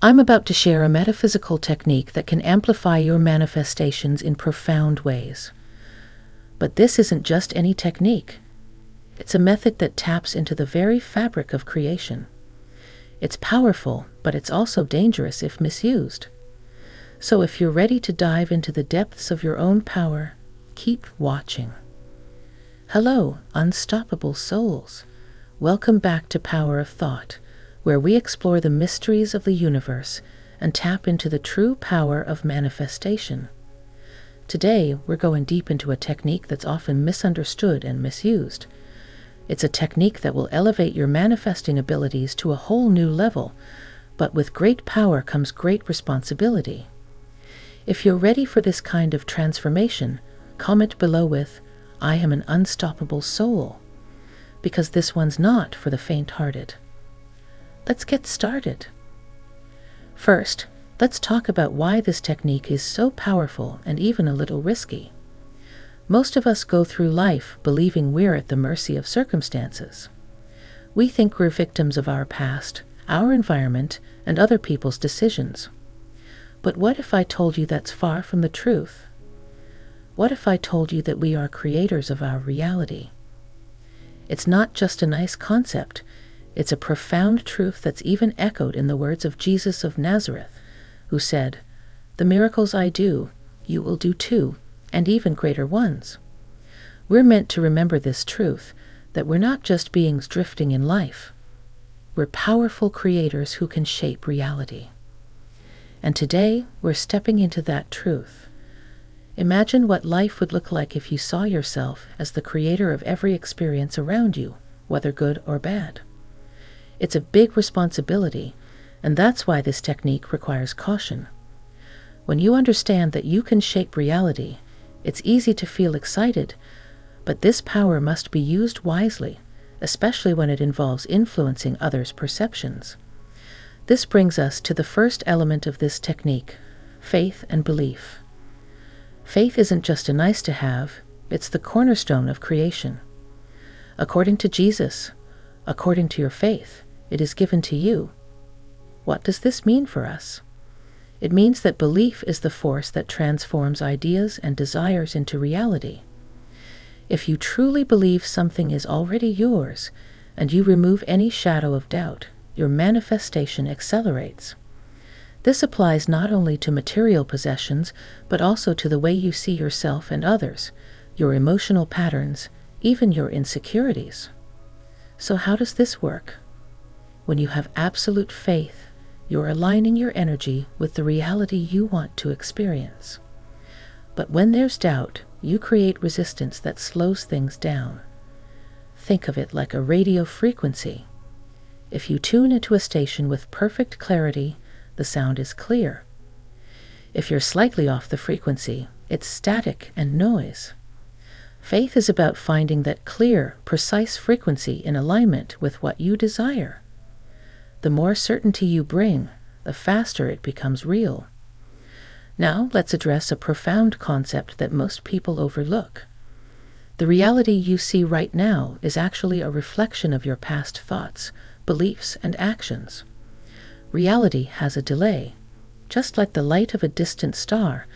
I'm about to share a metaphysical technique that can amplify your manifestations in profound ways. But this isn't just any technique. It's a method that taps into the very fabric of creation. It's powerful, but it's also dangerous if misused. So if you're ready to dive into the depths of your own power, keep watching. Hello, unstoppable souls. Welcome back to Power of Thought, where we explore the mysteries of the universe and tap into the true power of manifestation. Today, we're going deep into a technique that's often misunderstood and misused. It's a technique that will elevate your manifesting abilities to a whole new level, but with great power comes great responsibility. If you're ready for this kind of transformation, comment below with, "I am an unstoppable soul," because this one's not for the faint-hearted. Let's get started. First, let's talk about why this technique is so powerful and even a little risky. Most of us go through life believing we're at the mercy of circumstances. We think we're victims of our past, our environment, and other people's decisions. But what if I told you that's far from the truth? What if I told you that we are creators of our reality? It's not just a nice concept. It's a profound truth that's even echoed in the words of Jesus of Nazareth, who said, "The miracles I do, you will do too, and even greater ones." We're meant to remember this truth, that we're not just beings drifting in life. We're powerful creators who can shape reality. And today, we're stepping into that truth. Imagine what life would look like if you saw yourself as the creator of every experience around you, whether good or bad. It's a big responsibility, and that's why this technique requires caution. When you understand that you can shape reality, it's easy to feel excited, but this power must be used wisely, especially when it involves influencing others' perceptions. This brings us to the first element of this technique, faith and belief. Faith isn't just a nice to have, it's the cornerstone of creation. According to Jesus, according to your faith, it is given to you. What does this mean for us? It means that belief is the force that transforms ideas and desires into reality. If you truly believe something is already yours, and you remove any shadow of doubt, your manifestation accelerates. This applies not only to material possessions, but also to the way you see yourself and others, your emotional patterns, even your insecurities. So how does this work? When you have absolute faith, you're aligning your energy with the reality you want to experience. But when there's doubt, you create resistance that slows things down. Think of it like a radio frequency. If you tune into a station with perfect clarity, the sound is clear. If you're slightly off the frequency, it's static and noise. Faith is about finding that clear, precise frequency in alignment with what you desire. The more certainty you bring, the faster it becomes real. Now let's address a profound concept that most people overlook. The reality you see right now is actually a reflection of your past thoughts, beliefs, and actions. Reality has a delay, just like the light of a distant star,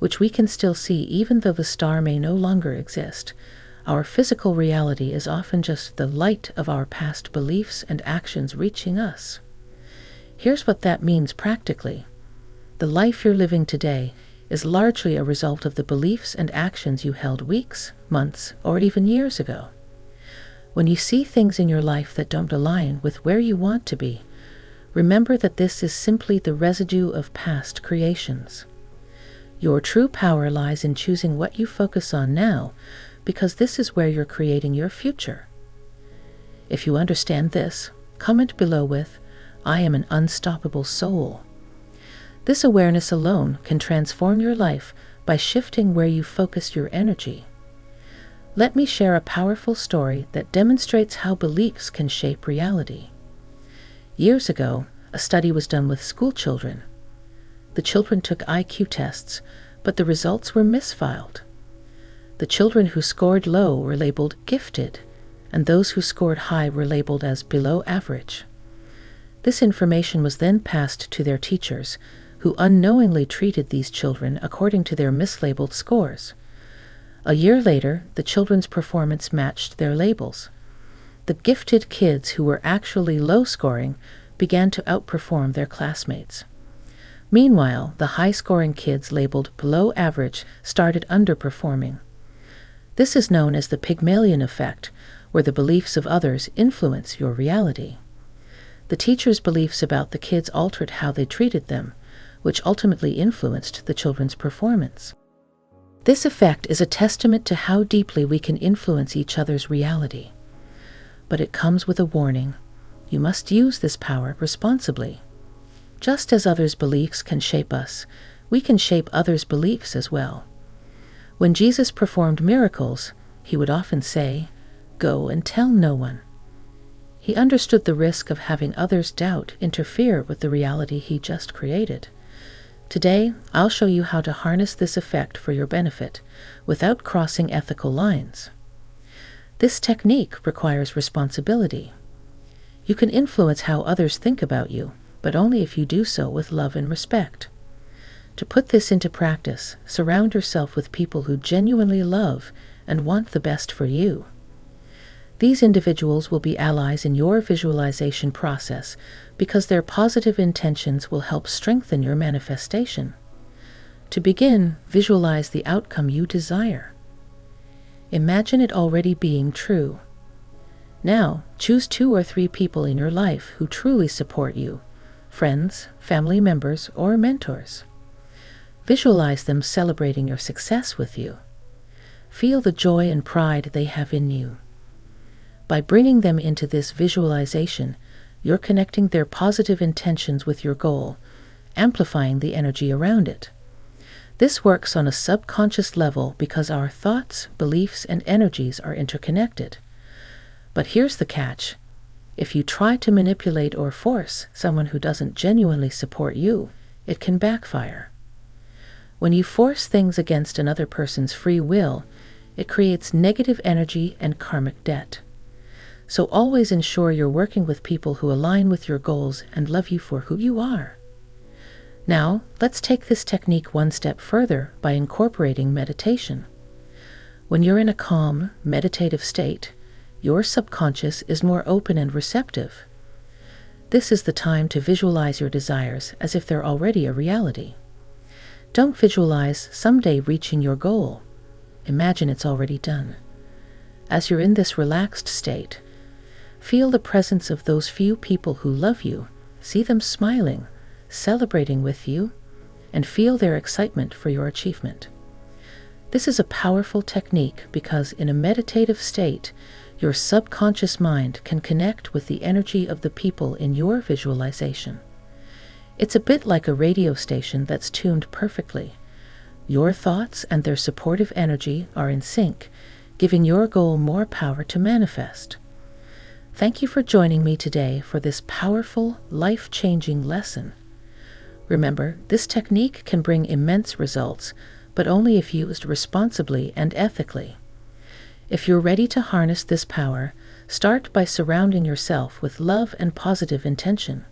which we can still see even though the star may no longer exist. Our physical reality is often just the light of our past beliefs and actions reaching us. Here's what that means practically. The life you're living today is largely a result of the beliefs and actions you held weeks, months, or even years ago. When you see things in your life that don't align with where you want to be, remember that this is simply the residue of past creations. Your true power lies in choosing what you focus on now, because this is where you're creating your future. If you understand this, comment below with, "I am an unstoppable soul." This awareness alone can transform your life by shifting where you focus your energy. Let me share a powerful story that demonstrates how beliefs can shape reality. Years ago, a study was done with school children. The children took IQ tests, but the results were misfiled. The children who scored low were labeled gifted, and those who scored high were labeled as below average. This information was then passed to their teachers, who unknowingly treated these children according to their mislabeled scores. A year later, the children's performance matched their labels. The gifted kids who were actually low-scoring began to outperform their classmates. Meanwhile, the high-scoring kids labeled below average started underperforming. This is known as the Pygmalion effect, where the beliefs of others influence your reality. The teacher's beliefs about the kids altered how they treated them, which ultimately influenced the children's performance. This effect is a testament to how deeply we can influence each other's reality. But it comes with a warning. You must use this power responsibly. Just as others' beliefs can shape us, we can shape others' beliefs as well. When Jesus performed miracles, he would often say, "Go and tell no one." He understood the risk of having others' doubt interfere with the reality he just created. Today, I'll show you how to harness this effect for your benefit without crossing ethical lines. This technique requires responsibility. You can influence how others think about you, but only if you do so with love and respect. To put this into practice, surround yourself with people who genuinely love and want the best for you. These individuals will be allies in your visualization process because their positive intentions will help strengthen your manifestation. To begin, visualize the outcome you desire. Imagine it already being true. Now, choose 2 or 3 people in your life who truly support you, friends, family members, or mentors. Visualize them celebrating your success with you. Feel the joy and pride they have in you. By bringing them into this visualization, you're connecting their positive intentions with your goal, amplifying the energy around it. This works on a subconscious level because our thoughts, beliefs, and energies are interconnected. But here's the catch. If you try to manipulate or force someone who doesn't genuinely support you, it can backfire. When you force things against another person's free will, it creates negative energy and karmic debt. So always ensure you're working with people who align with your goals and love you for who you are. Now, let's take this technique one step further by incorporating meditation. When you're in a calm, meditative state, your subconscious is more open and receptive. This is the time to visualize your desires as if they're already a reality. Don't visualize someday reaching your goal. Imagine it's already done. As you're in this relaxed state, feel the presence of those few people who love you, see them smiling, celebrating with you, and feel their excitement for your achievement. This is a powerful technique because in a meditative state, your subconscious mind can connect with the energy of the people in your visualization. It's a bit like a radio station that's tuned perfectly. Your thoughts and their supportive energy are in sync, giving your goal more power to manifest. Thank you for joining me today for this powerful, life-changing lesson. Remember, this technique can bring immense results, but only if used responsibly and ethically. If you're ready to harness this power, start by surrounding yourself with love and positive intention.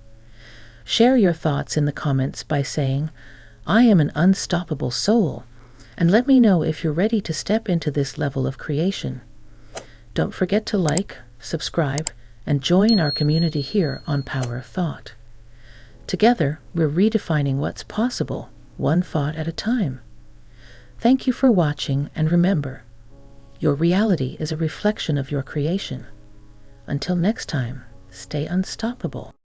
Share your thoughts in the comments by saying, "I am an unstoppable soul," and let me know if you're ready to step into this level of creation. Don't forget to like, subscribe, and join our community here on Power of Thought. Together, we're redefining what's possible, one thought at a time. Thank you for watching, and remember, your reality is a reflection of your creation. Until next time, stay unstoppable.